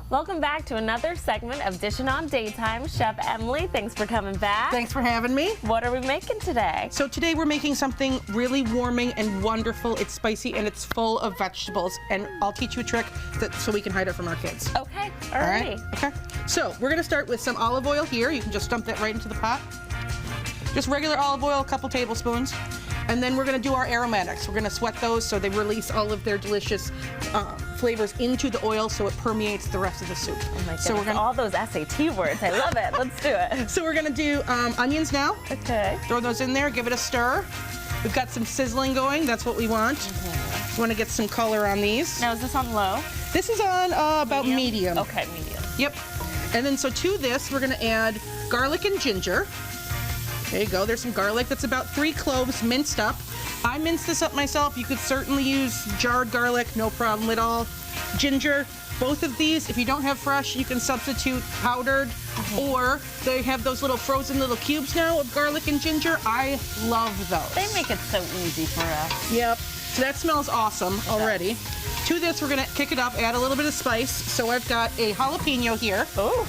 Welcome back to another segment of Dishin' on Daytime. Chef Emily, thanks for coming back. Thanks for having me. What are we making today? So today we're making something really warming and wonderful. It's spicy and it's full of vegetables. And I'll teach you a trick so we can hide it from our kids. Okay, all right. Okay. So we're gonna start with some olive oil here. You can just dump that right into the pot. Just regular olive oil, a couple tablespoons. And then we're gonna do our aromatics. We're gonna sweat those so they release all of their delicious flavors into the oil so it permeates the rest of the soup. Oh my goodness, so we're gonna, all those SAT words, I love it. Let's do it. So we're gonna do onions now. Okay. Throw those in there, give it a stir. We've got some sizzling going, that's what we want. Okay. We wanna get some color on these. Now is this on low? This is on about medium. Okay, medium. Yep. And then so to this, we're gonna add garlic and ginger. There you go, there's some garlic. That's about 3 cloves minced up. I minced this up myself. You could certainly use jarred garlic, no problem at all. Ginger, both of these, if you don't have fresh, you can substitute powdered, or they have those little frozen little cubes now of garlic and ginger. I love those. They make it so easy for us. Yep, so that smells awesome already. To this, we're gonna kick it up, add a little bit of spice. So I've got a jalapeno here. Oh.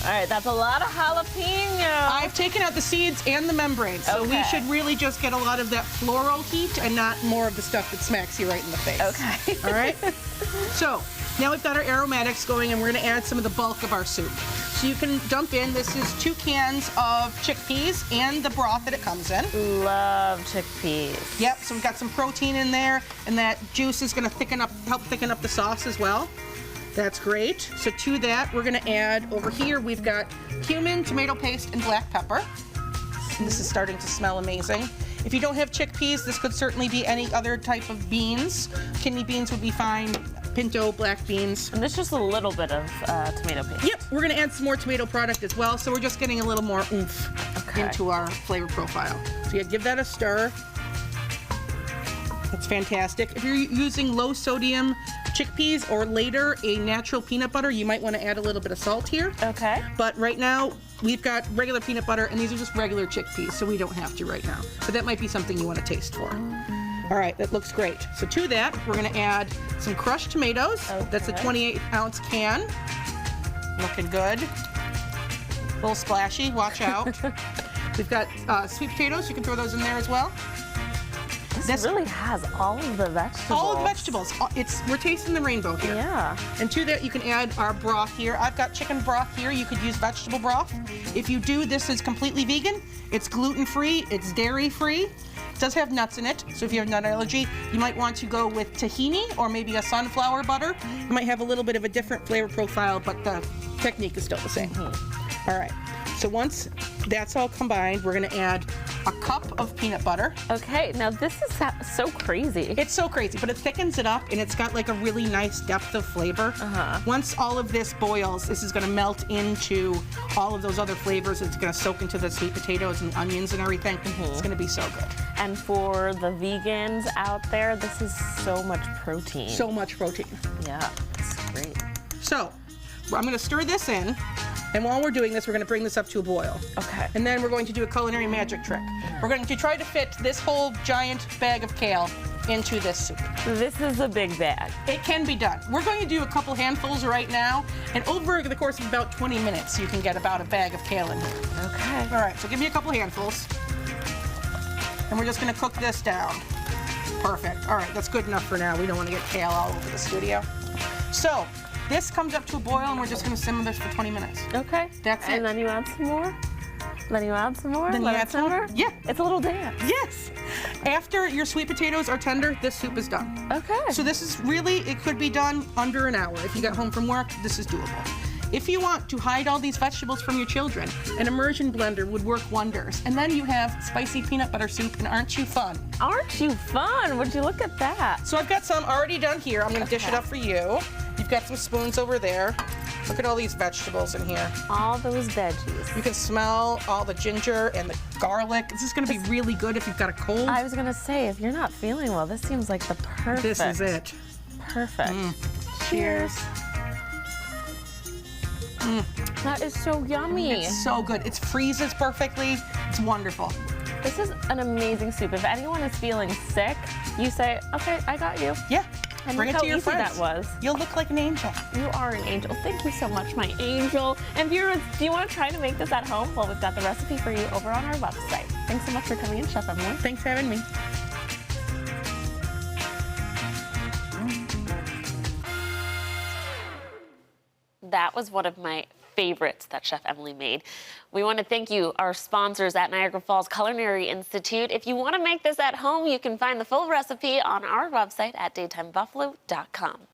All right, that's a lot of jalapeno. I've taken out the seeds and the membrane, so we should really just get a lot of that floral heat and not more of the stuff that smacks you right in the face. Okay. All right? So now we've got our aromatics going, and we're gonna add some of the bulk of our soup. So you can dump in, this is 2 cans of chickpeas and the broth that it comes in. Love chickpeas. Yep, so we've got some protein in there, and that juice is gonna help thicken up the sauce as well. That's great. So to that, we're gonna add, over here, we've got cumin, tomato paste, and black pepper. And this is starting to smell amazing. If you don't have chickpeas, this could certainly be any other type of beans. Kidney beans would be fine, pinto, black beans. And there's just a little bit of tomato paste. Yep, we're gonna add some more tomato product as well, so we're just getting a little more oomph into our flavor profile. So yeah, give that a stir. That's fantastic. If you're using low sodium chickpeas or later a natural peanut butter, you might want to add a little bit of salt here. Okay. But right now, we've got regular peanut butter, and these are just regular chickpeas, so we don't have to right now. But that might be something you want to taste for. All right, that looks great. So to that, we're gonna add some crushed tomatoes. Okay. That's a 28-ounce can. Looking good. A little splashy, watch out. We've got sweet potatoes, you can throw those in there as well. This really has all of the vegetables. All of the vegetables. We're tasting the rainbow here. Yeah. And to that, you can add our broth here. I've got chicken broth here. You could use vegetable broth. If you do, this is completely vegan. It's gluten-free. It's dairy-free. It does have nuts in it, so if you have nut allergy, you might want to go with tahini or maybe a sunflower butter. You might have a little bit of a different flavor profile, but the technique is still the same. All right. So once that's all combined, we're gonna add a cup of peanut butter. Okay, now this is so crazy. It's so crazy, but it thickens it up, and it's got like a really nice depth of flavor. Once all of this boils, this is gonna melt into all of those other flavors. It's gonna soak into the sweet potatoes and onions and everything. It's gonna be so good. And for the vegans out there, this is so much protein. So much protein. Yeah, it's great. So, I'm gonna stir this in. And while we're doing this, we're gonna bring this up to a boil. Okay. And then we're going to do a culinary magic trick. We're going to try to fit this whole giant bag of kale into this soup. This is a big bag. It can be done. We're going to do a couple handfuls right now, and over the course of about 20 minutes, you can get about a bag of kale in here. Okay. All right, so give me a couple handfuls. And we're just gonna cook this down. Perfect. All right, that's good enough for now. We don't want to get kale all over the studio. So, this comes up to a boil, and we're just gonna simmer this for 20 minutes. Okay. That's it. And then you add some more? Then you add some more? Then you add some more? Yeah. It's a little dance. Yes. After your sweet potatoes are tender, this soup is done. Okay. So this is really, it could be done under an hour. If you got home from work, this is doable. If you want to hide all these vegetables from your children, an immersion blender would work wonders. And then you have spicy peanut butter soup, and aren't you fun? Aren't you fun? Would you look at that? So I've got some already done here. I'm gonna dish it up for you. You've got some spoons over there. Look at all these vegetables in here. All those veggies. You can smell all the ginger and the garlic. This is gonna be really good if you've got a cold. I was gonna say, if you're not feeling well, this seems like the perfect. This is it. Perfect. Cheers. That is so yummy. It's so good. It freezes perfectly. It's wonderful. This is an amazing soup. If anyone is feeling sick, you say, okay, I got you. Yeah. And Bring look it to how your easy friends. that was. You'll look like an angel. You are an angel. Thank you so much, my angel. And viewers, do you want to try to make this at home? Well, we've got the recipe for you over on our website. Thanks so much for coming in, Chef Emily. Thanks for having me. That was one of my favorites that Chef Emily made. We want to thank you, our sponsors at Niagara Falls Culinary Institute. If you want to make this at home, you can find the full recipe on our website at daytimebuffalo.com.